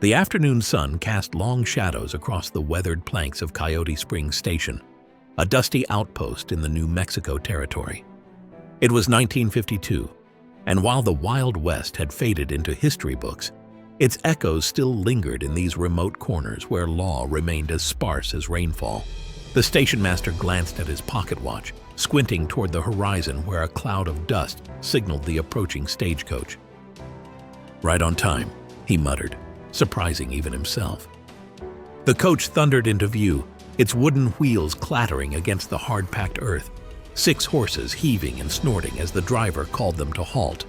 The afternoon sun cast long shadows across the weathered planks of Coyote Springs Station, a dusty outpost in the New Mexico territory. It was 1952, and while the Wild West had faded into history books, its echoes still lingered in these remote corners where law remained as sparse as rainfall. The station master glanced at his pocket watch, squinting toward the horizon where a cloud of dust signaled the approaching stagecoach. "Right on time," he muttered, surprising even himself. The coach thundered into view, its wooden wheels clattering against the hard-packed earth, 6 horses heaving and snorting as the driver called them to halt.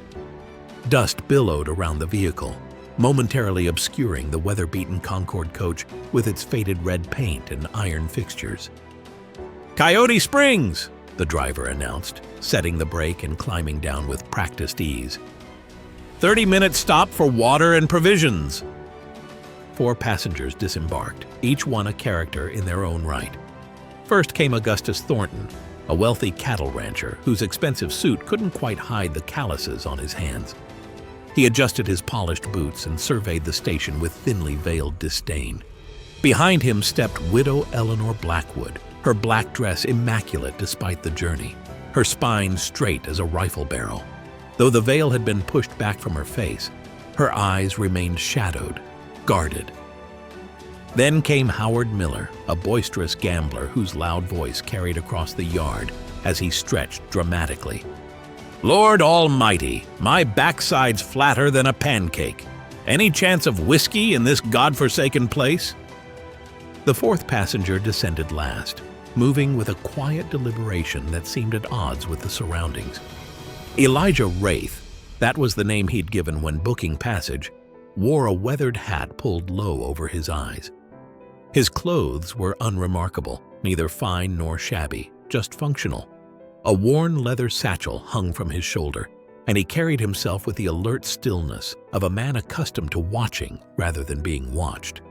Dust billowed around the vehicle, momentarily obscuring the weather-beaten Concord coach with its faded red paint and iron fixtures. "Coyote Springs!" the driver announced, setting the brake and climbing down with practiced ease. 30-minute stop for water and provisions." 4 passengers disembarked, each one a character in their own right. First came Augustus Thornton, a wealthy cattle rancher whose expensive suit couldn't quite hide the calluses on his hands. He adjusted his polished boots and surveyed the station with thinly veiled disdain. Behind him stepped Widow Eleanor Blackwood, her black dress immaculate despite the journey, her spine straight as a rifle barrel. Though the veil had been pushed back from her face, her eyes remained shadowed, guarded. Then came Howard Miller, a boisterous gambler whose loud voice carried across the yard as he stretched dramatically. "Lord Almighty, my backside's flatter than a pancake. Any chance of whiskey in this godforsaken place?" The 4th passenger descended last, moving with a quiet deliberation that seemed at odds with the surroundings. Elijah Wraith, that was the name he'd given when booking passage, wore a weathered hat pulled low over his eyes. His clothes were unremarkable, neither fine nor shabby, just functional. A worn leather satchel hung from his shoulder, and he carried himself with the alert stillness of a man accustomed to watching rather than being watched.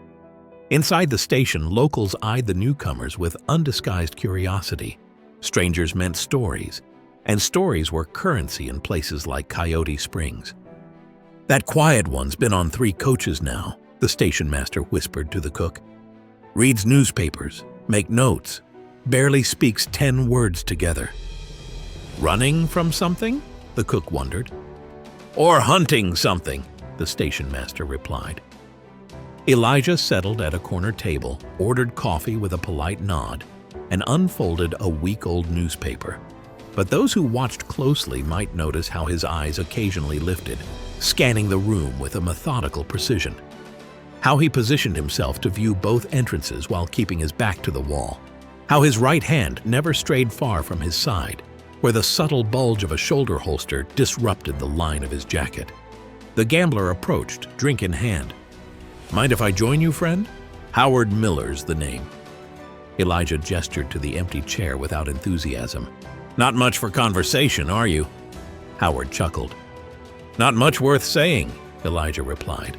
Inside the station, locals eyed the newcomers with undisguised curiosity. Strangers meant stories, and stories were currency in places like Coyote Springs. "That quiet one's been on 3 coaches now," the station master whispered to the cook. "Reads newspapers, make notes, barely speaks 10 words together." "Running from something?" the cook wondered. "Or hunting something," the station master replied. Elijah settled at a corner table, ordered coffee with a polite nod, and unfolded a week-old newspaper. But those who watched closely might notice how his eyes occasionally lifted, scanning the room with a methodical precision. How he positioned himself to view both entrances while keeping his back to the wall. How his right hand never strayed far from his side, where the subtle bulge of a shoulder holster disrupted the line of his jacket. The gambler approached, drink in hand. "Mind if I join you, friend? Howard Miller's the name." Elijah gestured to the empty chair without enthusiasm. "Not much for conversation, are you?" Howard chuckled. "Not much worth saying," Elijah replied,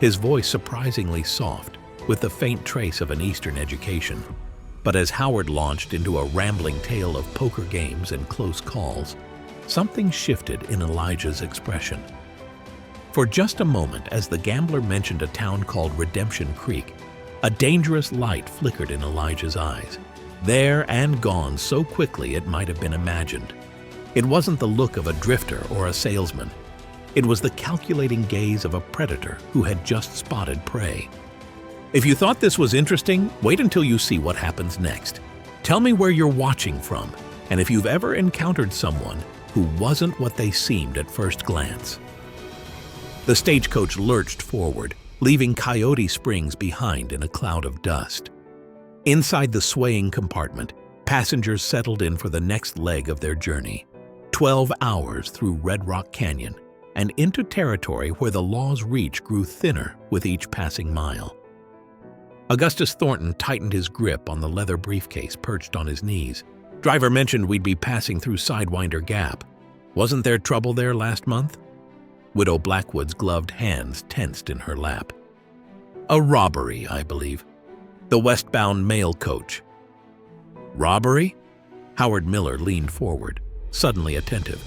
his voice surprisingly soft, with the faint trace of an Eastern education. But as Howard launched into a rambling tale of poker games and close calls, something shifted in Elijah's expression. For just a moment, as the gambler mentioned a town called Redemption Creek, a dangerous light flickered in Elijah's eyes. There and gone so quickly it might have been imagined. It wasn't the look of a drifter or a salesman. It was the calculating gaze of a predator who had just spotted prey. If you thought this was interesting, wait until you see what happens next. Tell me where you're watching from, and if you've ever encountered someone who wasn't what they seemed at first glance. The stagecoach lurched forward, leaving Coyote Springs behind in a cloud of dust. Inside the swaying compartment, passengers settled in for the next leg of their journey. 12 hours through Red Rock Canyon and into territory where the law's reach grew thinner with each passing mile. Augustus Thornton tightened his grip on the leather briefcase perched on his knees. "Driver mentioned we'd be passing through Sidewinder Gap. Wasn't there trouble there last month?" Widow Blackwood's gloved hands tensed in her lap. "A robbery, I believe. The westbound mail coach." "Robbery?" Howard Miller leaned forward, suddenly attentive.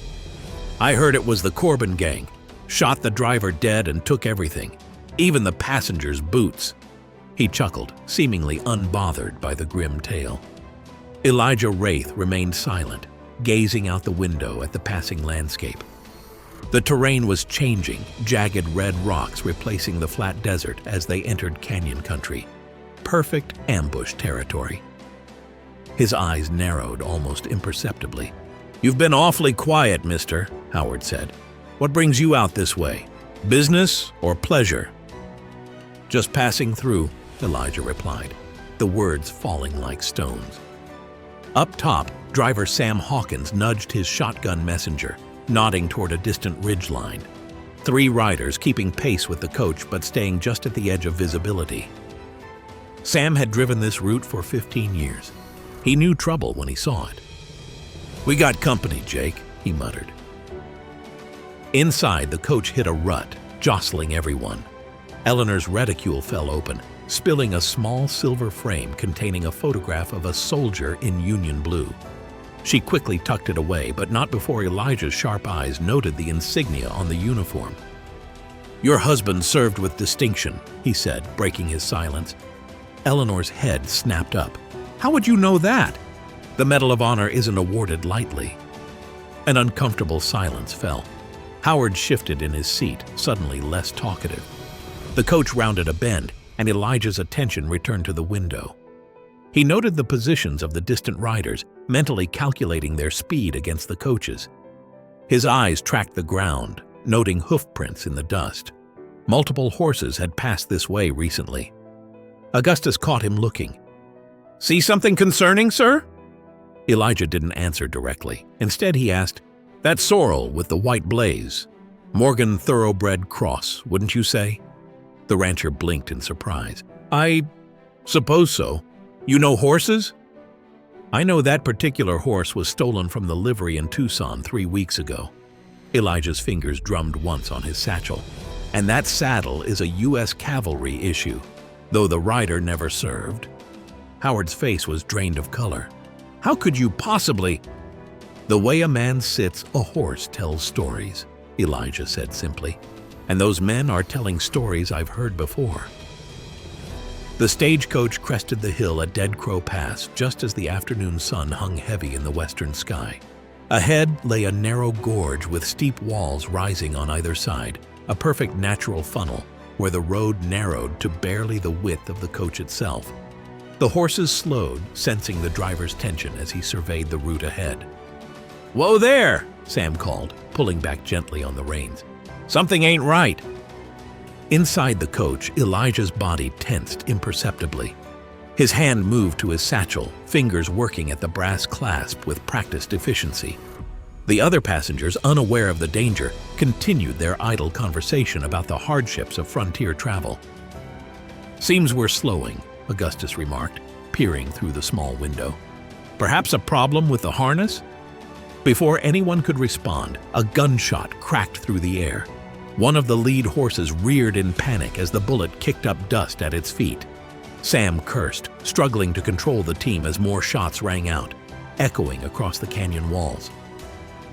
"I heard it was the Corbin gang. Shot the driver dead and took everything. even the passengers' boots." He chuckled, seemingly unbothered by the grim tale. Elijah Wraith remained silent, gazing out the window at the passing landscape. The terrain was changing, jagged red rocks replacing the flat desert as they entered canyon country. Perfect ambush territory. His eyes narrowed almost imperceptibly. "You've been awfully quiet, mister," Howard said. "What brings you out this way? Business or pleasure?" "Just passing through," Elijah replied, the words falling like stones. Up top, driver Sam Hawkins nudged his shotgun messenger, nodding toward a distant ridgeline. 3 riders keeping pace with the coach but staying just at the edge of visibility. Sam had driven this route for 15 years. He knew trouble when he saw it. "We got company, Jake," he muttered. Inside, the coach hit a rut, jostling everyone. Eleanor's reticule fell open, spilling a small silver frame containing a photograph of a soldier in Union blue. She quickly tucked it away, but not before Elijah's sharp eyes noted the insignia on the uniform. "Your husband served with distinction," he said, breaking his silence. Eleanor's head snapped up. "How would you know that? The Medal of Honor isn't awarded lightly." An uncomfortable silence fell. Howard shifted in his seat, suddenly less talkative. The coach rounded a bend, and Elijah's attention returned to the window. He noted the positions of the distant riders, mentally calculating their speed against the coach's. His eyes tracked the ground, noting hoofprints in the dust. Multiple horses had passed this way recently. Augustus caught him looking. "See something concerning, sir?" Elijah didn't answer directly. Instead, he asked, "That sorrel with the white blaze. Morgan Thoroughbred Cross, wouldn't you say?" The rancher blinked in surprise. "I suppose so. You know horses?" "I know that particular horse was stolen from the livery in Tucson 3 weeks ago." Elijah's fingers drummed once on his satchel. "And that saddle is a U.S. cavalry issue, though the rider never served." Howard's face was drained of color. "How could you possibly—" "The way a man sits, a horse tells stories," Elijah said simply. "And those men are telling stories I've heard before." The stagecoach crested the hill at Dead Crow Pass just as the afternoon sun hung heavy in the western sky. Ahead lay a narrow gorge with steep walls rising on either side, a perfect natural funnel where the road narrowed to barely the width of the coach itself. The horses slowed, sensing the driver's tension as he surveyed the route ahead. "Whoa there!" Sam called, pulling back gently on the reins. "Something ain't right." Inside the coach, Elijah's body tensed imperceptibly. His hand moved to his satchel, fingers working at the brass clasp with practiced efficiency. The other passengers, unaware of the danger, continued their idle conversation about the hardships of frontier travel. "Seems we're slowing," Augustus remarked, peering through the small window. "Perhaps a problem with the harness?" Before anyone could respond, a gunshot cracked through the air. One of the lead horses reared in panic as the bullet kicked up dust at its feet. Sam cursed, struggling to control the team as more shots rang out, echoing across the canyon walls.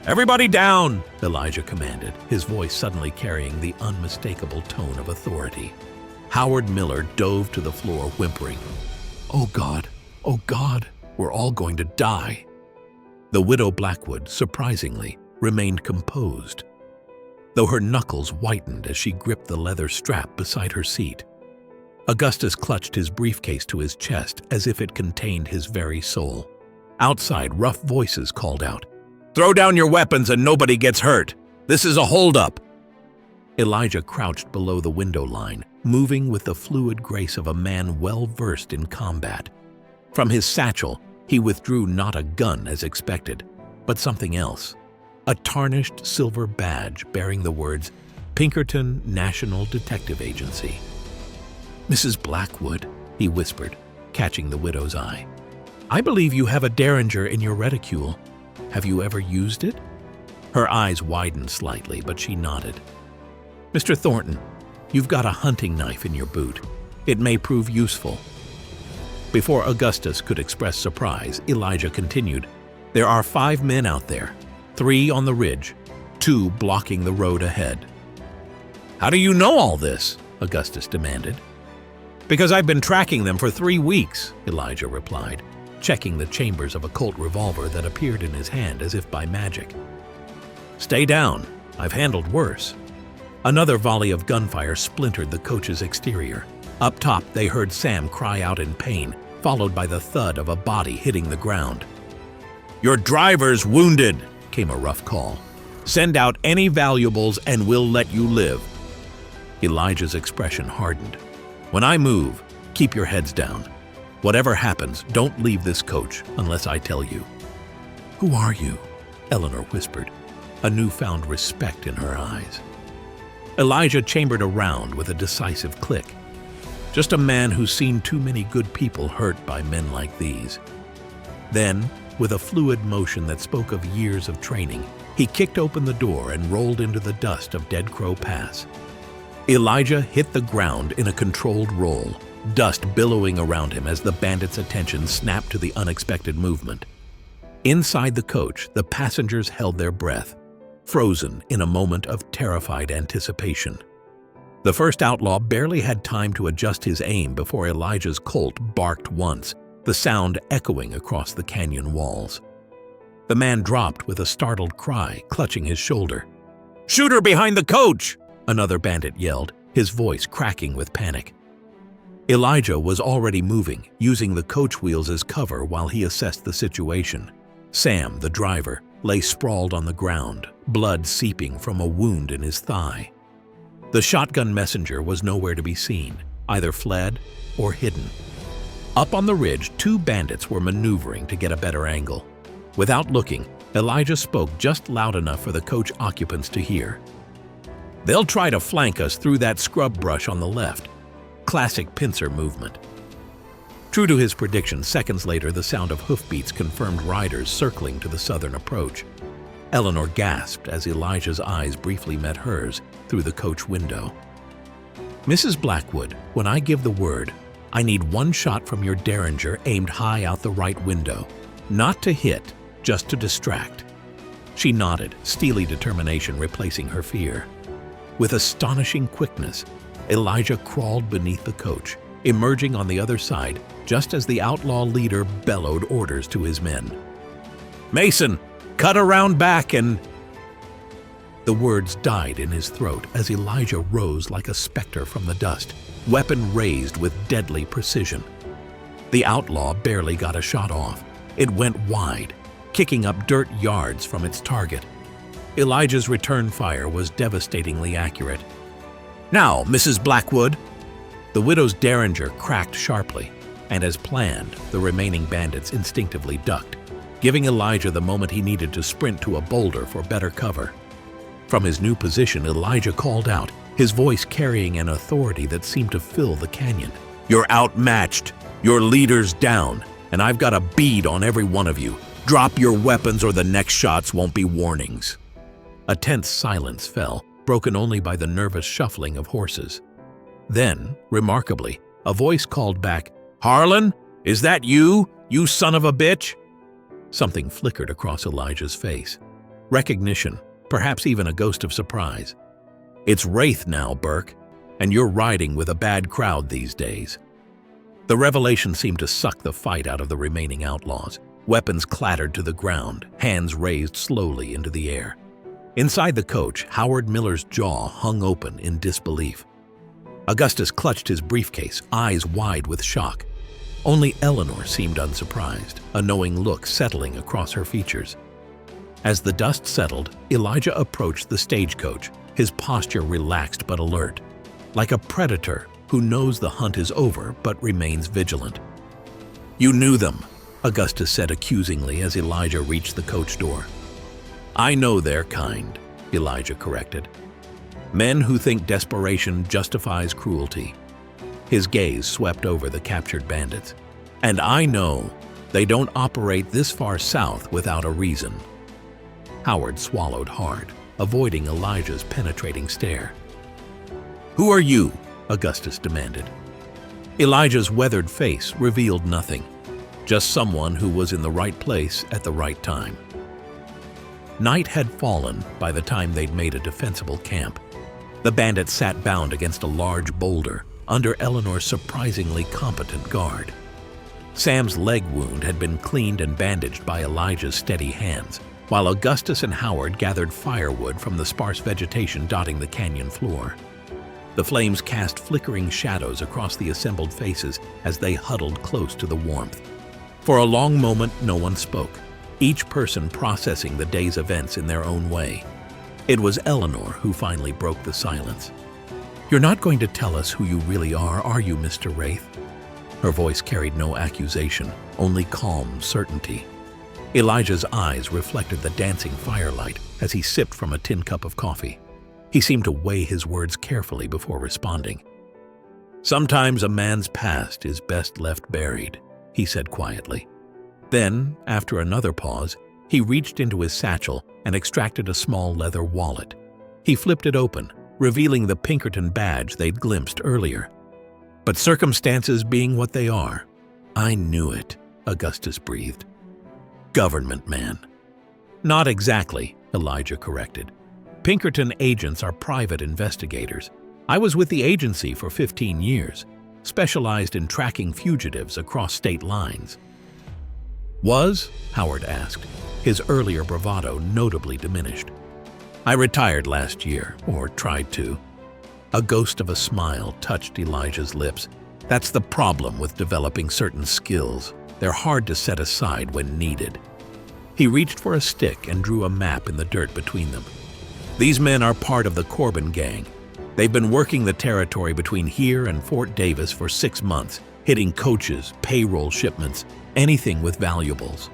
"Everybody down!" Elijah commanded, his voice suddenly carrying the unmistakable tone of authority. Howard Miller dove to the floor, whimpering, "Oh God, we're all going to die." The widow Blackwood, surprisingly, remained composed, though her knuckles whitened as she gripped the leather strap beside her seat. Augustus clutched his briefcase to his chest as if it contained his very soul. Outside, rough voices called out, "Throw down your weapons and nobody gets hurt. This is a holdup." Elijah crouched below the window line, moving with the fluid grace of a man well versed in combat. From his satchel, he withdrew not a gun as expected, but something else. A tarnished silver badge bearing the words, Pinkerton National Detective Agency. "Mrs. Blackwood," he whispered, catching the widow's eye. "I believe you have a derringer in your reticule. Have you ever used it?" Her eyes widened slightly, but she nodded. "Mr. Thornton, you've got a hunting knife in your boot. It may prove useful." Before Augustus could express surprise, Elijah continued, "There are 5 men out there, 3 on the ridge, 2 blocking the road ahead." "How do you know all this?" Augustus demanded. "Because I've been tracking them for 3 weeks," Elijah replied, checking the chambers of a Colt revolver that appeared in his hand as if by magic. "Stay down. I've handled worse." Another volley of gunfire splintered the coach's exterior. Up top, they heard Sam cry out in pain, followed by the thud of a body hitting the ground. "Your driver's wounded," came a rough call. "Send out any valuables and we'll let you live." Elijah's expression hardened. "When I move, keep your heads down. Whatever happens, don't leave this coach unless I tell you." "Who are you?" Eleanor whispered, a newfound respect in her eyes. Elijah chambered around with a decisive click. "Just a man who's seen too many good people hurt by men like these." Then, with a fluid motion that spoke of years of training, he kicked open the door and rolled into the dust of Dead Crow Pass. Elijah hit the ground in a controlled roll, dust billowing around him as the bandits' attention snapped to the unexpected movement. Inside the coach, the passengers held their breath, frozen in a moment of terrified anticipation. The first outlaw barely had time to adjust his aim before Elijah's Colt barked once, the sound echoing across the canyon walls. The man dropped with a startled cry, clutching his shoulder. "Shoot her behind the coach!" another bandit yelled, his voice cracking with panic. Elijah was already moving, using the coach wheels as cover while he assessed the situation. Sam, the driver, lay sprawled on the ground, blood seeping from a wound in his thigh. The shotgun messenger was nowhere to be seen, either fled or hidden. Up on the ridge, 2 bandits were maneuvering to get a better angle. Without looking, Elijah spoke just loud enough for the coach occupants to hear. "They'll try to flank us through that scrub brush on the left." Classic pincer movement. True to his prediction, seconds later the sound of hoofbeats confirmed riders circling to the southern approach. Eleanor gasped as Elijah's eyes briefly met hers through the coach window. "Mrs. Blackwood, when I give the word, I need 1 shot from your Derringer aimed high out the right window. Not to hit, just to distract." She nodded, steely determination replacing her fear. With astonishing quickness, Elijah crawled beneath the coach, emerging on the other side just as the outlaw leader bellowed orders to his men. "Mason, cut around back and—" The words died in his throat as Elijah rose like a specter from the dust, weapon raised with deadly precision. The outlaw barely got a shot off. It went wide, kicking up dirt yards from its target. Elijah's return fire was devastatingly accurate. "Now, Mrs. Blackwood!" The widow's Derringer cracked sharply, and as planned, the remaining bandits instinctively ducked, giving Elijah the moment he needed to sprint to a boulder for better cover. From his new position, Elijah called out, his voice carrying an authority that seemed to fill the canyon. "You're outmatched. Your leader's down, and I've got a bead on every one of you. Drop your weapons or the next shots won't be warnings." A tense silence fell, broken only by the nervous shuffling of horses. Then, remarkably, a voice called back, "Harlan, is that you, you son of a bitch?" Something flickered across Elijah's face. Recognition, perhaps even a ghost of surprise. "It's Wraith now, Burke, and you're riding with a bad crowd these days." The revelation seemed to suck the fight out of the remaining outlaws. Weapons clattered to the ground, hands raised slowly into the air. Inside the coach, Howard Miller's jaw hung open in disbelief. Augustus clutched his briefcase, eyes wide with shock. Only Eleanor seemed unsurprised, a knowing look settling across her features. As the dust settled, Elijah approached the stagecoach, his posture relaxed but alert, like a predator who knows the hunt is over but remains vigilant. "You knew them," Augustus said accusingly as Elijah reached the coach door. "I know their kind," Elijah corrected. "Men who think desperation justifies cruelty." His gaze swept over the captured bandits. "And I know they don't operate this far south without a reason." Howard swallowed hard, avoiding Elijah's penetrating stare. "Who are you?" Augustus demanded. Elijah's weathered face revealed nothing, just someone who was in the right place at the right time. Night had fallen by the time they'd made a defensible camp. The bandit sat bound against a large boulder under Eleanor's surprisingly competent guard. Sam's leg wound had been cleaned and bandaged by Elijah's steady hands, while Augustus and Howard gathered firewood from the sparse vegetation dotting the canyon floor. The flames cast flickering shadows across the assembled faces as they huddled close to the warmth. For a long moment, no one spoke, each person processing the day's events in their own way. It was Eleanor who finally broke the silence. "You're not going to tell us who you really are you, Mr. Wraith?" Her voice carried no accusation, only calm certainty. Elijah's eyes reflected the dancing firelight as he sipped from a tin cup of coffee. He seemed to weigh his words carefully before responding. "Sometimes a man's past is best left buried," he said quietly. Then, after another pause, he reached into his satchel and extracted a small leather wallet. He flipped it open, revealing the Pinkerton badge they'd glimpsed earlier. "But circumstances being what they are, I knew it," Augustus breathed. "Government man." "Not exactly," Elijah corrected. "Pinkerton agents are private investigators. I was with the agency for 15 years, specialized in tracking fugitives across state lines." "Was?" Howard asked, his earlier bravado notably diminished. "I retired last year, or tried to." A ghost of a smile touched Elijah's lips. "That's the problem with developing certain skills. They're hard to set aside when needed." He reached for a stick and drew a map in the dirt between them. "These men are part of the Corbin gang. They've been working the territory between here and Fort Davis for 6 months, hitting coaches, payroll shipments, anything with valuables."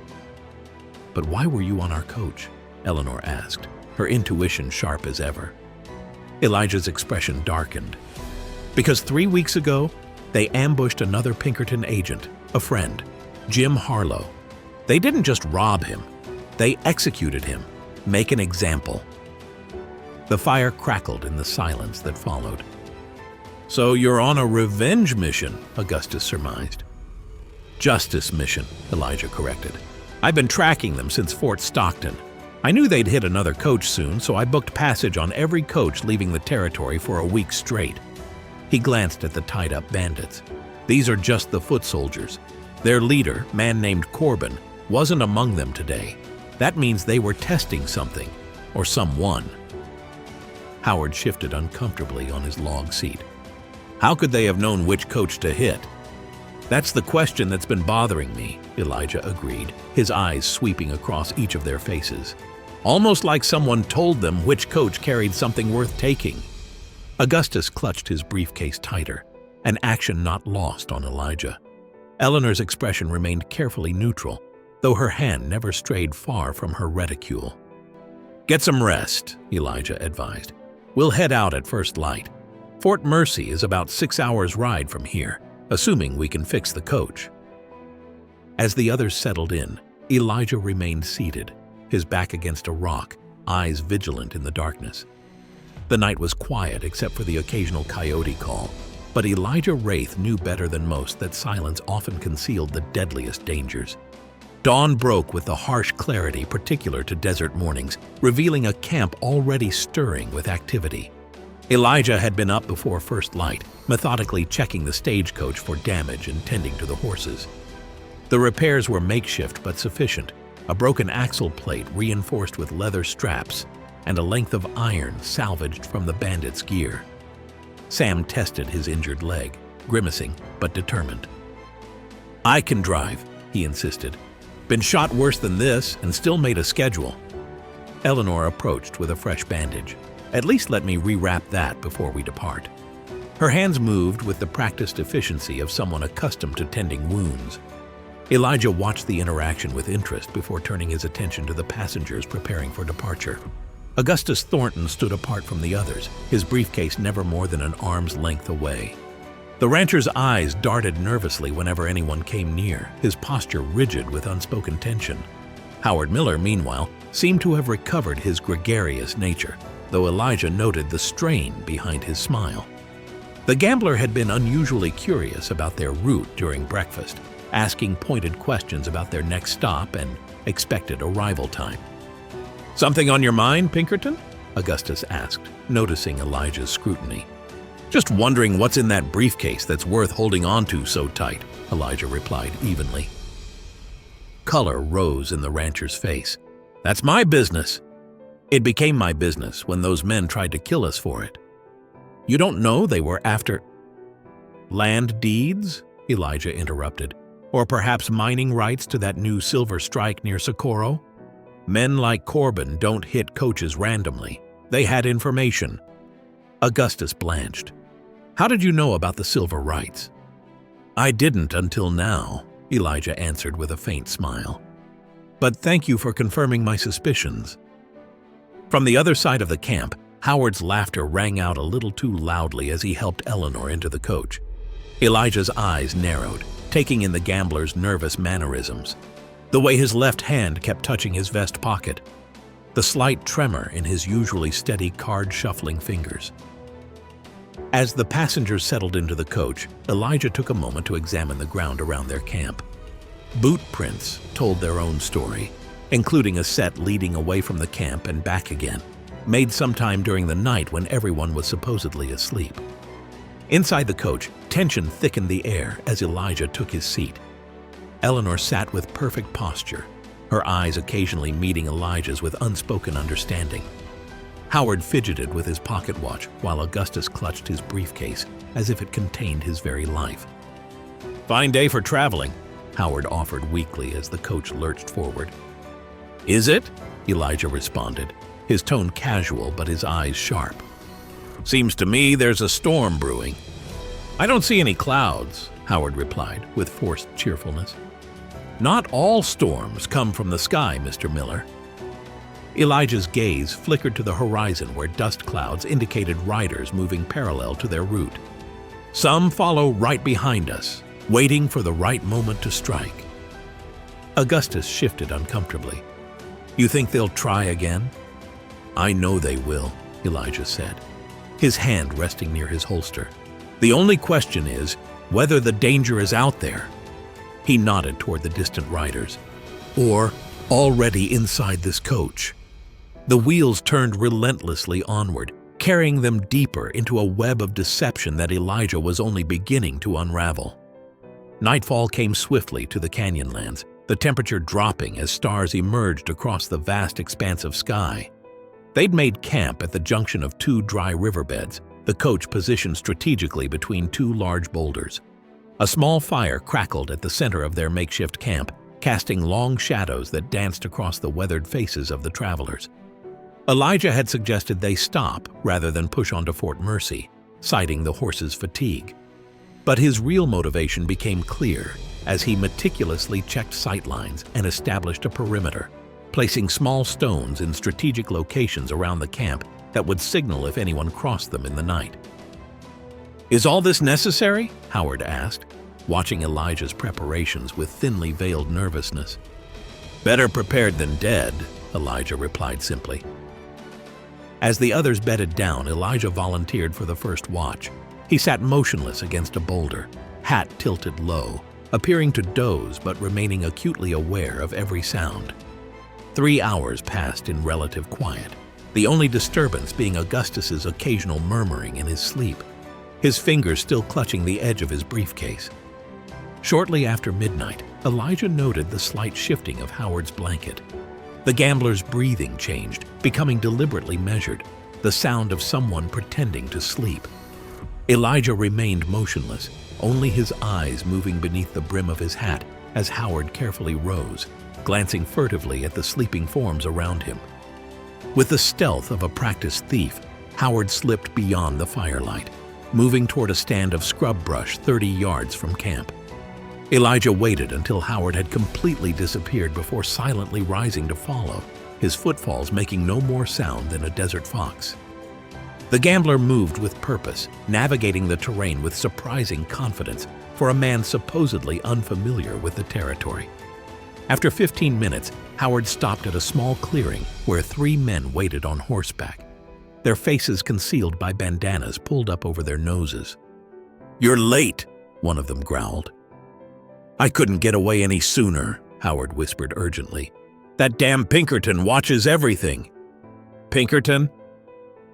"But why were you on our coach?" Eleanor asked, her intuition sharp as ever. Elijah's expression darkened. "Because 3 weeks ago, they ambushed another Pinkerton agent, a friend, Jim Harlow. They didn't just rob him, they executed him, make an example." The fire crackled in the silence that followed. "So you're on a revenge mission," Augustus surmised. "Justice mission," Elijah corrected. "I've been tracking them since Fort Stockton. I knew they'd hit another coach soon, so I booked passage on every coach leaving the territory for a week straight." He glanced at the tied-up bandits. "These are just the foot soldiers. Their leader, man named Corbin, wasn't among them today. That means they were testing something, or someone." Howard shifted uncomfortably on his log seat. "How could they have known which coach to hit?" "That's the question that's been bothering me," Elijah agreed, his eyes sweeping across each of their faces. "Almost like someone told them which coach carried something worth taking." Augustus clutched his briefcase tighter, an action not lost on Elijah. Eleanor's expression remained carefully neutral, though her hand never strayed far from her reticule. "Get some rest," Elijah advised. "We'll head out at first light. Fort Mercy is about 6 hours' ride from here, assuming we can fix the coach." As the others settled in, Elijah remained seated, his back against a rock, eyes vigilant in the darkness. The night was quiet except for the occasional coyote call, but Elijah Wraith knew better than most that silence often concealed the deadliest dangers. Dawn broke with the harsh clarity particular to desert mornings, revealing a camp already stirring with activity. Elijah had been up before first light, methodically checking the stagecoach for damage and tending to the horses. The repairs were makeshift but sufficient, a broken axle plate reinforced with leather straps, and a length of iron salvaged from the bandits' gear. Sam tested his injured leg, grimacing but determined. "I can drive," he insisted. "Been shot worse than this and still made a schedule." Eleanor approached with a fresh bandage. "At least let me rewrap that before we depart." Her hands moved with the practiced efficiency of someone accustomed to tending wounds. Elijah watched the interaction with interest before turning his attention to the passengers preparing for departure. Augustus Thornton stood apart from the others, his briefcase never more than an arm's length away. The rancher's eyes darted nervously whenever anyone came near, his posture rigid with unspoken tension. Howard Miller, meanwhile, seemed to have recovered his gregarious nature, though Elijah noted the strain behind his smile. The gambler had been unusually curious about their route during breakfast, asking pointed questions about their next stop and expected arrival time. "Something on your mind, Pinkerton?" Augustus asked, noticing Elijah's scrutiny. "Just wondering what's in that briefcase that's worth holding on to so tight," Elijah replied evenly. Color rose in the rancher's face. "That's my business." "It became my business when those men tried to kill us for it." "You don't know they were after—" "Land deeds?" Elijah interrupted. "Or perhaps mining rights to that new silver strike near Socorro? Men like Corbin don't hit coaches randomly. They had information." Augustus blanched. "How did you know about the silver rights?" "I didn't until now," Elijah answered with a faint smile. "But thank you for confirming my suspicions." From the other side of the camp, Howard's laughter rang out a little too loudly as he helped Eleanor into the coach. Elijah's eyes narrowed, taking in the gambler's nervous mannerisms. The way his left hand kept touching his vest pocket. The slight tremor in his usually steady card-shuffling fingers. As the passengers settled into the coach, Elijah took a moment to examine the ground around their camp. Boot prints told their own story, including a set leading away from the camp and back again, made sometime during the night when everyone was supposedly asleep. Inside the coach, tension thickened the air as Elijah took his seat. Eleanor sat with perfect posture, her eyes occasionally meeting Elijah's with unspoken understanding. Howard fidgeted with his pocket watch while Augustus clutched his briefcase as if it contained his very life. "Fine day for traveling," Howard offered weakly as the coach lurched forward. "Is it?" Elijah responded, his tone casual but his eyes sharp. "Seems to me there's a storm brewing." "I don't see any clouds," Howard replied with forced cheerfulness. "Not all storms come from the sky, Mr. Miller." Elijah's gaze flickered to the horizon where dust clouds indicated riders moving parallel to their route. "Some follow right behind us, waiting for the right moment to strike." Augustus shifted uncomfortably. "You think they'll try again?" "I know they will," Elijah said, his hand resting near his holster. "The only question is whether the danger is out there." He nodded toward the distant riders. "Or already inside this coach." The wheels turned relentlessly onward, carrying them deeper into a web of deception that Elijah was only beginning to unravel. Nightfall came swiftly to the canyonlands, the temperature dropping as stars emerged across the vast expanse of sky. They'd made camp at the junction of two dry riverbeds, the coach positioned strategically between two large boulders. A small fire crackled at the center of their makeshift camp, casting long shadows that danced across the weathered faces of the travelers. Elijah had suggested they stop rather than push on to Fort Mercy, citing the horses' fatigue. But his real motivation became clear as he meticulously checked sightlines and established a perimeter, placing small stones in strategic locations around the camp that would signal if anyone crossed them in the night. "Is all this necessary?" Howard asked, watching Elijah's preparations with thinly veiled nervousness. "Better prepared than dead," Elijah replied simply. As the others bedded down, Elijah volunteered for the first watch. He sat motionless against a boulder, hat tilted low, appearing to doze but remaining acutely aware of every sound. 3 hours passed in relative quiet, the only disturbance being Augustus's occasional murmuring in his sleep, his fingers still clutching the edge of his briefcase. Shortly after midnight, Elijah noted the slight shifting of Howard's blanket. The gambler's breathing changed, becoming deliberately measured, the sound of someone pretending to sleep. Elijah remained motionless, only his eyes moving beneath the brim of his hat as Howard carefully rose, glancing furtively at the sleeping forms around him. With the stealth of a practiced thief, Howard slipped beyond the firelight, moving toward a stand of scrub brush 30 yards from camp. Elijah waited until Howard had completely disappeared before silently rising to follow, his footfalls making no more sound than a desert fox. The gambler moved with purpose, navigating the terrain with surprising confidence for a man supposedly unfamiliar with the territory. After 15 minutes, Howard stopped at a small clearing where 3 men waited on horseback, their faces concealed by bandanas pulled up over their noses. "You're late," one of them growled. "I couldn't get away any sooner," Howard whispered urgently. "That damn Pinkerton watches everything." "Pinkerton?"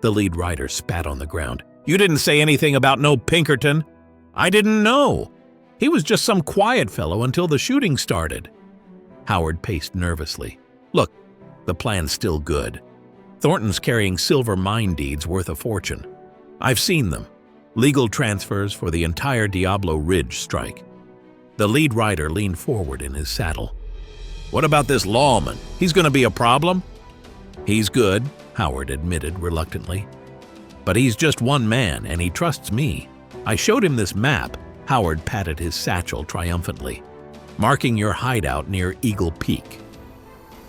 The lead rider spat on the ground. "You didn't say anything about no Pinkerton." "I didn't know. He was just some quiet fellow until the shooting started." Howard paced nervously. "Look, the plan's still good. Thornton's carrying silver mine deeds worth a fortune. I've seen them. Legal transfers for the entire Diablo Ridge strike." The lead rider leaned forward in his saddle. "What about this lawman? He's going to be a problem?" "He's good," Howard admitted reluctantly. "But he's just one man, and he trusts me. I showed him this map." Howard patted his satchel triumphantly. "Marking your hideout near Eagle Peak."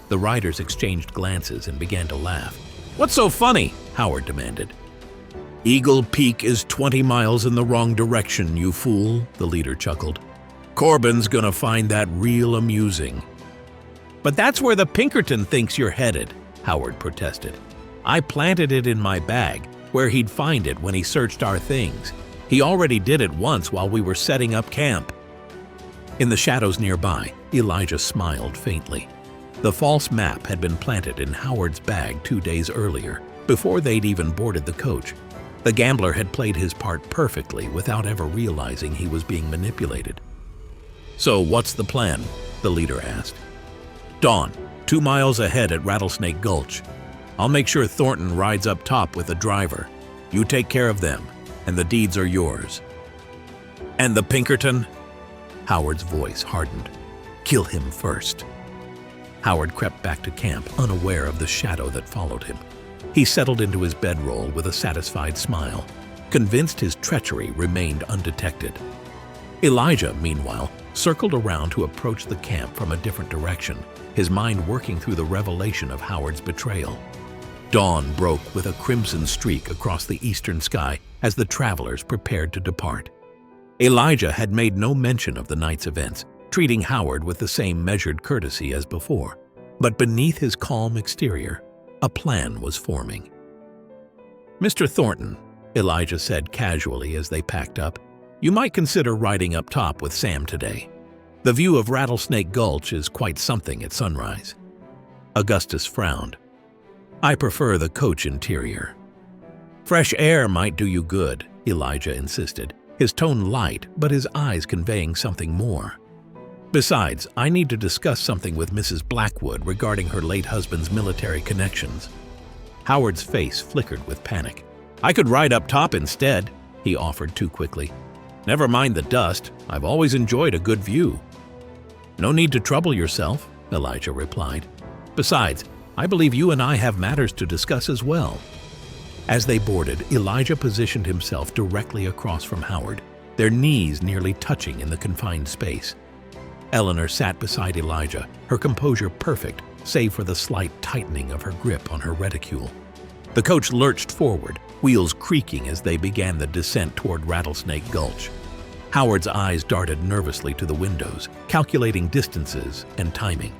The riders exchanged glances and began to laugh. "What's so funny?" Howard demanded. "Eagle Peak is 20 miles in the wrong direction, you fool," the leader chuckled. "Corbin's gonna find that real amusing." "But that's where the Pinkerton thinks you're headed," Howard protested. "I planted it in my bag, where he'd find it when he searched our things. He already did it once while we were setting up camp." In the shadows nearby, Elijah smiled faintly. The false map had been planted in Howard's bag 2 days earlier, before they'd even boarded the coach. The gambler had played his part perfectly without ever realizing he was being manipulated. "So what's the plan?" the leader asked. "Dawn, 2 miles ahead at Rattlesnake Gulch. I'll make sure Thornton rides up top with the driver. You take care of them, and the deeds are yours." "And the Pinkerton?" Howard's voice hardened. "Kill him first." Howard crept back to camp, unaware of the shadow that followed him. He settled into his bedroll with a satisfied smile, convinced his treachery remained undetected. Elijah, meanwhile, circled around to approach the camp from a different direction, his mind working through the revelation of Howard's betrayal. Dawn broke with a crimson streak across the eastern sky as the travelers prepared to depart. Elijah had made no mention of the night's events, treating Howard with the same measured courtesy as before. But beneath his calm exterior, a plan was forming. "Mr. Thornton," Elijah said casually as they packed up, "you might consider riding up top with Sam today. The view of Rattlesnake Gulch is quite something at sunrise." Augustus frowned. "I prefer the coach interior." "Fresh air might do you good," Elijah insisted, his tone light but his eyes conveying something more. "Besides, I need to discuss something with Mrs. Blackwood regarding her late husband's military connections." Howard's face flickered with panic. "I could ride up top instead," he offered too quickly. "Never mind the dust. I've always enjoyed a good view." "No need to trouble yourself," Elijah replied. "Besides, I believe you and I have matters to discuss as well." As they boarded, Elijah positioned himself directly across from Howard, their knees nearly touching in the confined space. Eleanor sat beside Elijah, her composure perfect, save for the slight tightening of her grip on her reticule. The coach lurched forward, wheels creaking as they began the descent toward Rattlesnake Gulch. Howard's eyes darted nervously to the windows, calculating distances and timing.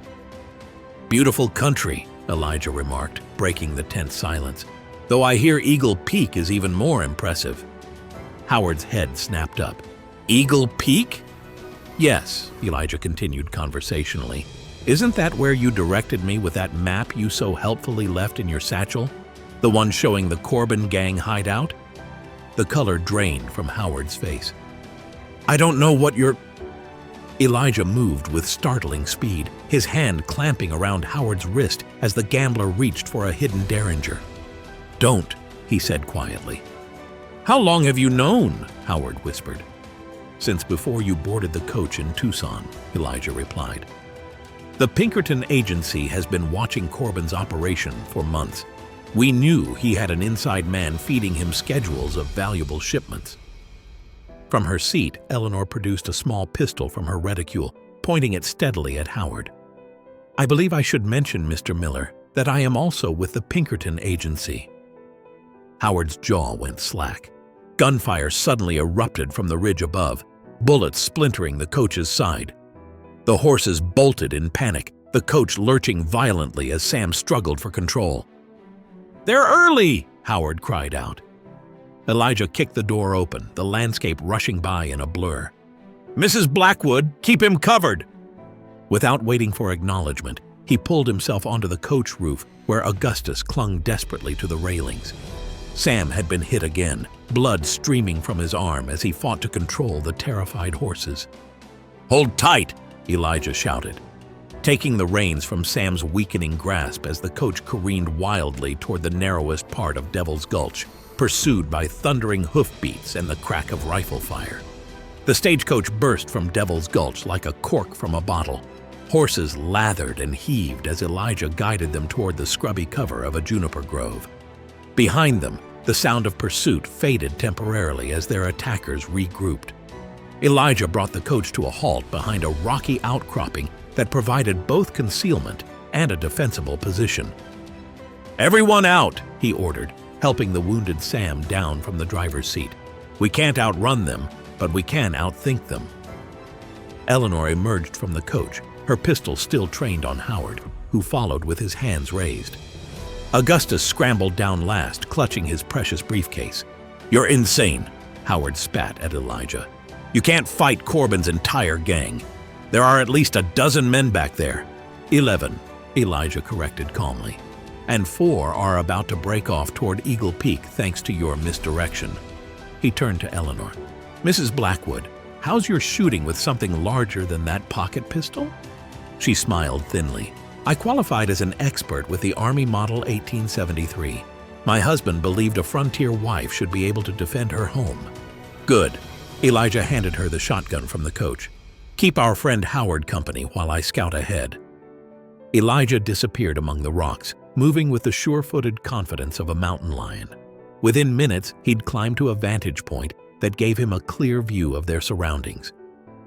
"Beautiful country," Elijah remarked, breaking the tense silence. "Though I hear Eagle Peak is even more impressive." Howard's head snapped up. "Eagle Peak?" "Yes," Elijah continued conversationally. "Isn't that where you directed me with that map you so helpfully left in your satchel? The one showing the Corbin gang hideout?" The color drained from Howard's face. "I don't know what you're—" Elijah moved with startling speed, his hand clamping around Howard's wrist as the gambler reached for a hidden derringer. "Don't," he said quietly. "How long have you known?" Howard whispered. "Since before you boarded the coach in Tucson," Elijah replied. "The Pinkerton agency has been watching Corbin's operation for months. We knew he had an inside man feeding him schedules of valuable shipments." From her seat, Eleanor produced a small pistol from her reticule, pointing it steadily at Howard. "I believe I should mention, Mr. Miller, that I am also with the Pinkerton agency." Howard's jaw went slack. Gunfire suddenly erupted from the ridge above, bullets splintering the coach's side. The horses bolted in panic, the coach lurching violently as Sam struggled for control. "They're early!" Howard cried out. Elijah kicked the door open, the landscape rushing by in a blur. "Mrs. Blackwood, keep him covered!" Without waiting for acknowledgement, he pulled himself onto the coach roof where Augustus clung desperately to the railings. Sam had been hit again, blood streaming from his arm as he fought to control the terrified horses. "Hold tight!" Elijah shouted, taking the reins from Sam's weakening grasp as the coach careened wildly toward the narrowest part of Devil's Gulch, pursued by thundering hoofbeats and the crack of rifle fire. The stagecoach burst from Devil's Gulch like a cork from a bottle. Horses lathered and heaved as Elijah guided them toward the scrubby cover of a juniper grove. Behind them, the sound of pursuit faded temporarily as their attackers regrouped. Elijah brought the coach to a halt behind a rocky outcropping that provided both concealment and a defensible position. "Everyone out," he ordered, helping the wounded Sam down from the driver's seat. "We can't outrun them, but we can outthink them." Eleanor emerged from the coach, her pistol still trained on Howard, who followed with his hands raised. Augustus scrambled down last, clutching his precious briefcase. "You're insane," Howard spat at Elijah. "You can't fight Corbin's entire gang. There are at least a dozen men back there." 11, Elijah corrected calmly. "And 4 are about to break off toward Eagle Peak thanks to your misdirection." He turned to Eleanor. "Mrs. Blackwood, how's your shooting with something larger than that pocket pistol?" She smiled thinly. "I qualified as an expert with the Army Model 1873. My husband believed a frontier wife should be able to defend her home." "Good." Elijah handed her the shotgun from the coach. "Keep our friend Howard company while I scout ahead." Elijah disappeared among the rocks, moving with the sure-footed confidence of a mountain lion. Within minutes, he'd climbed to a vantage point that gave him a clear view of their surroundings.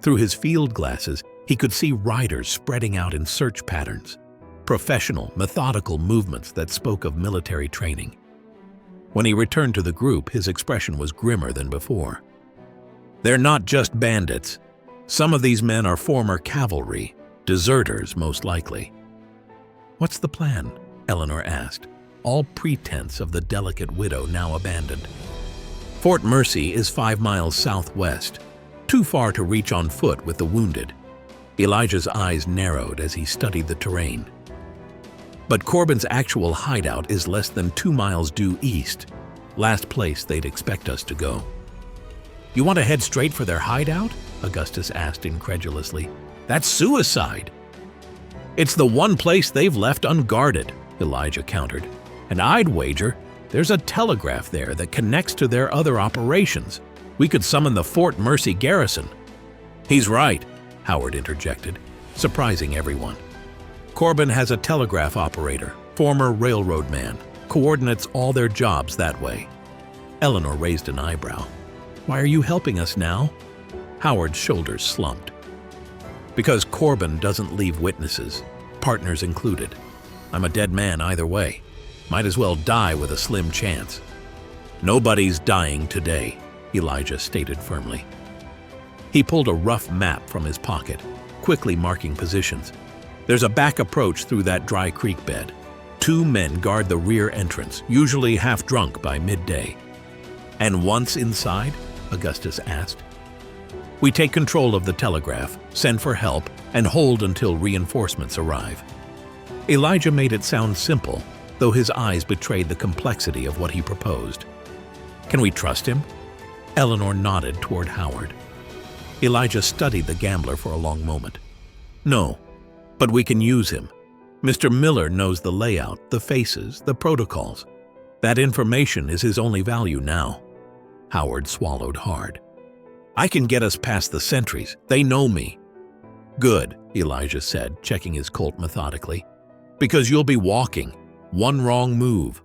Through his field glasses, he could see riders spreading out in search patterns, professional, methodical movements that spoke of military training. When he returned to the group, his expression was grimmer than before. "They're not just bandits. Some of these men are former cavalry, deserters most likely." "What's the plan?" Eleanor asked, all pretense of the delicate widow now abandoned. "Fort Mercy is 5 miles southwest, too far to reach on foot with the wounded." Elijah's eyes narrowed as he studied the terrain. "But Corbin's actual hideout is less than 2 miles due east, last place they'd expect us to go." "You want to head straight for their hideout?" Augustus asked incredulously. "That's suicide." "It's the one place they've left unguarded," Elijah countered. "And I'd wager there's a telegraph there that connects to their other operations. We could summon the Fort Mercy garrison." "He's right," Howard interjected, surprising everyone. "Corbin has a telegraph operator, former railroad man, coordinates all their jobs that way." Eleanor raised an eyebrow. "Why are you helping us now?" Howard's shoulders slumped. "Because Corbin doesn't leave witnesses, partners included. I'm a dead man either way. Might as well die with a slim chance." "Nobody's dying today," Elijah stated firmly. He pulled a rough map from his pocket, quickly marking positions. "There's a back approach through that dry creek bed. 2 men guard the rear entrance, usually half drunk by midday." "And once inside?" Augustus asked. "We take control of the telegraph, send for help, and hold until reinforcements arrive." Elijah made it sound simple, though his eyes betrayed the complexity of what he proposed. "Can we trust him?" Eleanor nodded toward Howard. Elijah studied the gambler for a long moment. "No, but we can use him. Mr. Miller knows the layout, the faces, the protocols. That information is his only value now." Howard swallowed hard. "I can get us past the sentries. They know me." "Good," Elijah said, checking his Colt methodically. "Because you'll be walking. One wrong move."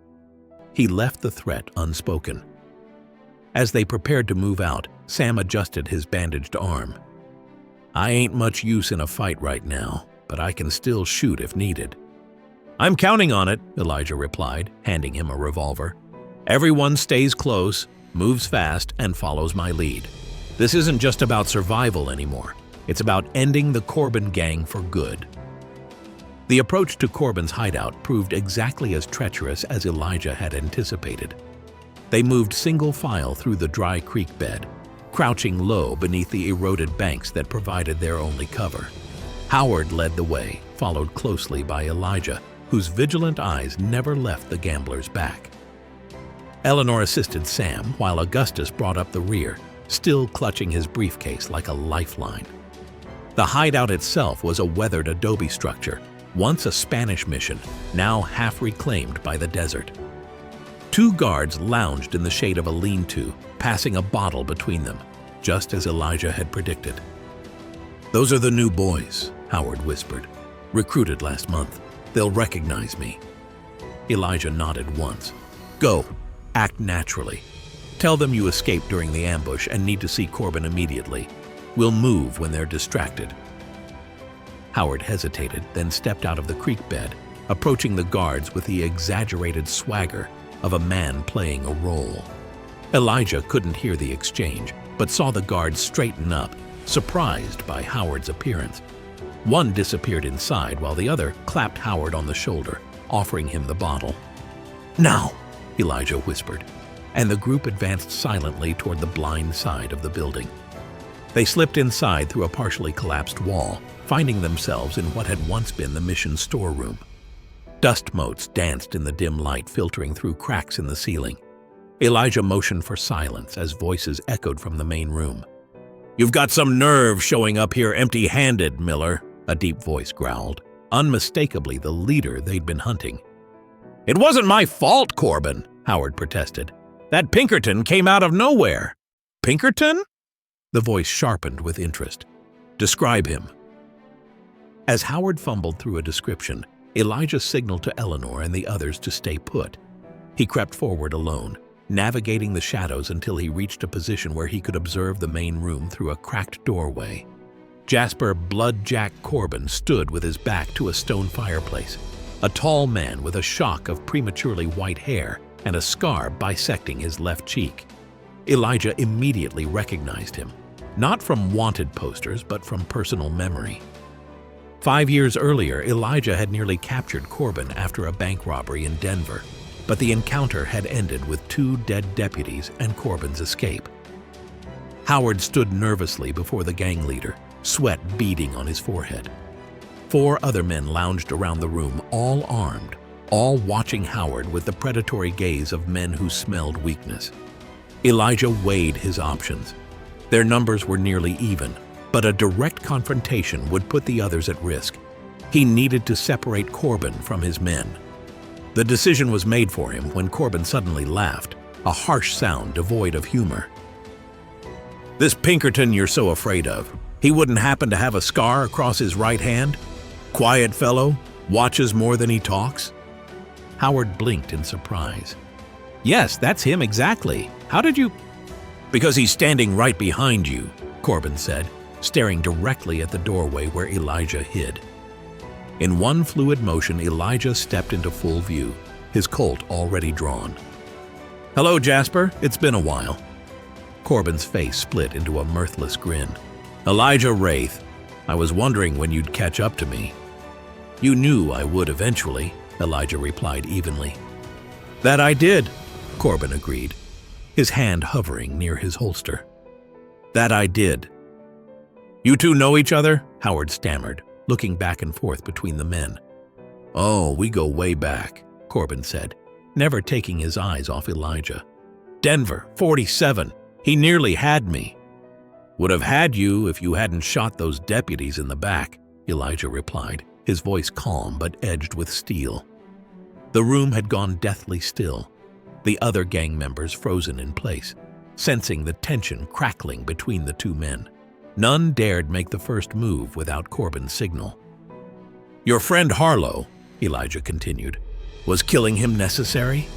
He left the threat unspoken. As they prepared to move out, Sam adjusted his bandaged arm. "I ain't much use in a fight right now, but I can still shoot if needed." "I'm counting on it," Elijah replied, handing him a revolver. "Everyone stays close, moves fast, and follows my lead. This isn't just about survival anymore. It's about ending the Corbin gang for good." The approach to Corbin's hideout proved exactly as treacherous as Elijah had anticipated. They moved single file through the dry creek bed, crouching low beneath the eroded banks that provided their only cover. Howard led the way, followed closely by Elijah, whose vigilant eyes never left the gambler's back. Eleanor assisted Sam while Augustus brought up the rear, still clutching his briefcase like a lifeline. The hideout itself was a weathered adobe structure, once a Spanish mission, now half reclaimed by the desert. Two guards lounged in the shade of a lean-to, passing a bottle between them, just as Elijah had predicted. "Those are the new boys," Howard whispered. "Recruited last month. They'll recognize me." Elijah nodded once. "Go. Act naturally. Tell them you escaped during the ambush and need to see Corbin immediately. We'll move when they're distracted." Howard hesitated, then stepped out of the creek bed, approaching the guards with the exaggerated swagger of a man playing a role. Elijah couldn't hear the exchange, but saw the guards straighten up, surprised by Howard's appearance. One disappeared inside while the other clapped Howard on the shoulder, offering him the bottle. "Now!" Elijah whispered, and the group advanced silently toward the blind side of the building. They slipped inside through a partially collapsed wall, finding themselves in what had once been the mission storeroom. Dust motes danced in the dim light filtering through cracks in the ceiling. Elijah motioned for silence as voices echoed from the main room. "You've got some nerve showing up here empty-handed, Miller," a deep voice growled, unmistakably the leader they'd been hunting. "It wasn't my fault, Corbin," Howard protested. "That Pinkerton came out of nowhere." "Pinkerton?" The voice sharpened with interest. "Describe him." As Howard fumbled through a description, Elijah signaled to Eleanor and the others to stay put. He crept forward alone, navigating the shadows until he reached a position where he could observe the main room through a cracked doorway. Jasper Bloodjack Corbin stood with his back to a stone fireplace, a tall man with a shock of prematurely white hair and a scar bisecting his left cheek. Elijah immediately recognized him, not from wanted posters but from personal memory. 5 years earlier, Elijah had nearly captured Corbin after a bank robbery in Denver, but the encounter had ended with 2 dead deputies and Corbin's escape. Howard stood nervously before the gang leader, sweat beading on his forehead. 4 other men lounged around the room, all armed, all watching Howard with the predatory gaze of men who smelled weakness. Elijah weighed his options. Their numbers were nearly even, but a direct confrontation would put the others at risk. He needed to separate Corbin from his men. The decision was made for him when Corbin suddenly laughed, a harsh sound devoid of humor. "This Pinkerton you're so afraid of, he wouldn't happen to have a scar across his right hand? Quiet fellow, watches more than he talks?" Howard blinked in surprise. "Yes, that's him exactly. How did you—" "Because he's standing right behind you," Corbin said, staring directly at the doorway where Elijah hid. In one fluid motion, Elijah stepped into full view, his Colt already drawn. "Hello, Jasper. It's been a while." Corbin's face split into a mirthless grin. "Elijah Wraith. I was wondering when you'd catch up to me." "You knew I would eventually," Elijah replied evenly. "That I did," Corbin agreed, his hand hovering near his holster. "That I did." "You two know each other?" Howard stammered, looking back and forth between the men. "Oh, we go way back," Corbin said, never taking his eyes off Elijah. "Denver, 47. He nearly had me." "Would have had you if you hadn't shot those deputies in the back," Elijah replied, his voice calm but edged with steel. The room had gone deathly still, the other gang members frozen in place, sensing the tension crackling between the 2 men. None dared make the first move without Corbin's signal. "Your friend Harlow," Elijah continued, "was killing him necessary?"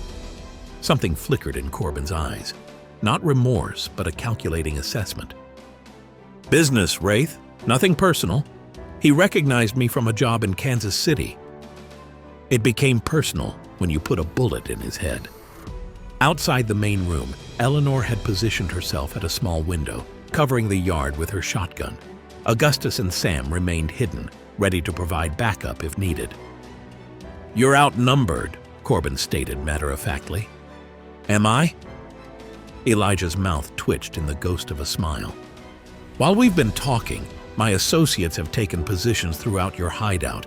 Something flickered in Corbin's eyes. Not remorse, but a calculating assessment. "Business, Wraith. Nothing personal. He recognized me from a job in Kansas City." It became personal when you put a bullet in his head. Outside the main room, Eleanor had positioned herself at a small window, covering the yard with her shotgun. Augustus and Sam remained hidden, ready to provide backup if needed. "You're outnumbered," Corbin stated matter-of-factly. "Am I?" Elijah's mouth twitched in the ghost of a smile. "While we've been talking, my associates have taken positions throughout your hideout.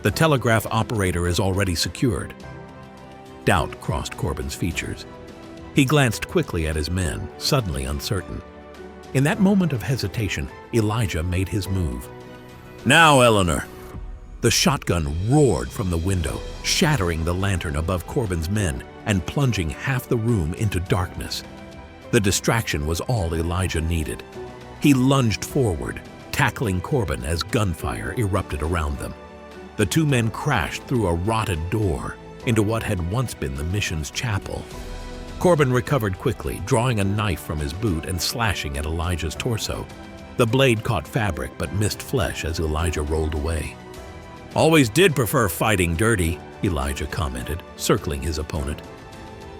The telegraph operator is already secured." Doubt crossed Corbin's features. He glanced quickly at his men, suddenly uncertain. In that moment of hesitation, Elijah made his move. "Now, Eleanor!" The shotgun roared from the window, shattering the lantern above Corbin's men and plunging half the room into darkness. The distraction was all Elijah needed. He lunged forward, tackling Corbin as gunfire erupted around them. The two men crashed through a rotted door into what had once been the mission's chapel. Corbin recovered quickly, drawing a knife from his boot and slashing at Elijah's torso. The blade caught fabric but missed flesh as Elijah rolled away. "Always did prefer fighting dirty," Elijah commented, circling his opponent.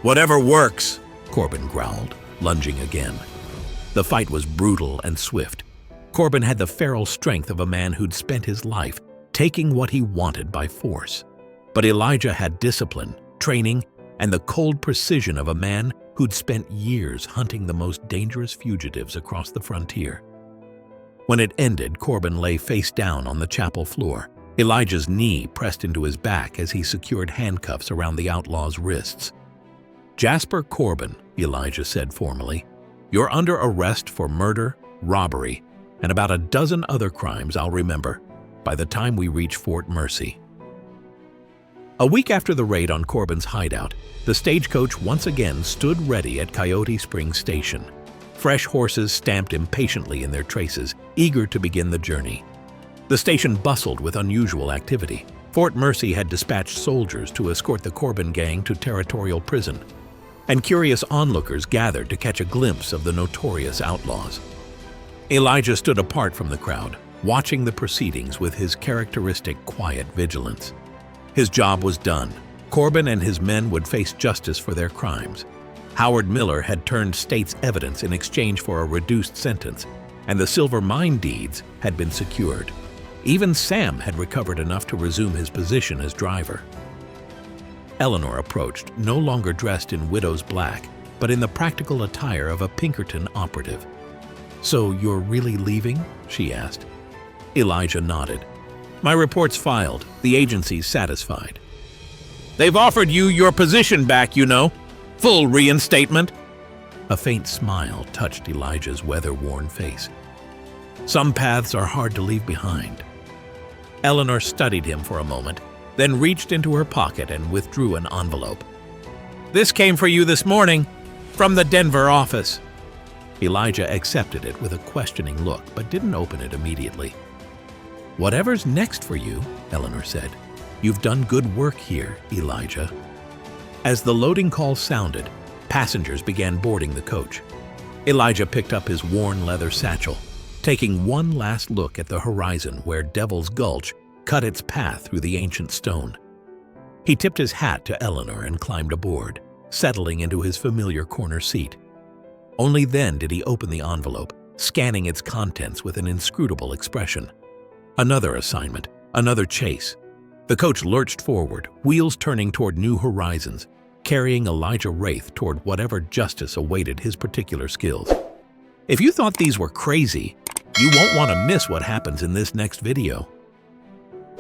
"Whatever works," Corbin growled, lunging again. The fight was brutal and swift. Corbin had the feral strength of a man who'd spent his life taking what he wanted by force. But Elijah had discipline, training, and the cold precision of a man who'd spent years hunting the most dangerous fugitives across the frontier. When it ended, Corbin lay face down on the chapel floor. Elijah's knee pressed into his back as he secured handcuffs around the outlaw's wrists. "Jasper Corbin," Elijah said formally, "you're under arrest for murder, robbery, and about a dozen other crimes I'll remember by the time we reach Fort Mercy." A week after the raid on Corbin's hideout, the stagecoach once again stood ready at Coyote Springs Station. Fresh horses stamped impatiently in their traces, eager to begin the journey. The station bustled with unusual activity. Fort Mercy had dispatched soldiers to escort the Corbin gang to territorial prison, and curious onlookers gathered to catch a glimpse of the notorious outlaws. Elijah stood apart from the crowd, watching the proceedings with his characteristic quiet vigilance. His job was done. Corbin and his men would face justice for their crimes. Howard Miller had turned state's evidence in exchange for a reduced sentence, and the silver mine deeds had been secured. Even Sam had recovered enough to resume his position as driver. Eleanor approached, no longer dressed in widow's black, but in the practical attire of a Pinkerton operative. "So you're really leaving?" she asked. Elijah nodded. "My report's filed. The agency's satisfied." "They've offered you your position back, you know. Full reinstatement." A faint smile touched Elijah's weather-worn face. "Some paths are hard to leave behind." Eleanor studied him for a moment, then reached into her pocket and withdrew an envelope. "This came for you this morning, from the Denver office." Elijah accepted it with a questioning look, but didn't open it immediately. "Whatever's next for you," Eleanor said. "You've done good work here, Elijah." As the loading call sounded, passengers began boarding the coach. Elijah picked up his worn leather satchel, taking one last look at the horizon where Devil's Gulch cut its path through the ancient stone. He tipped his hat to Eleanor and climbed aboard, settling into his familiar corner seat. Only then did he open the envelope, scanning its contents with an inscrutable expression. Another assignment, another chase. The coach lurched forward, wheels turning toward new horizons, carrying Elijah Wraith toward whatever justice awaited his particular skills. If you thought these were crazy, you won't want to miss what happens in this next video.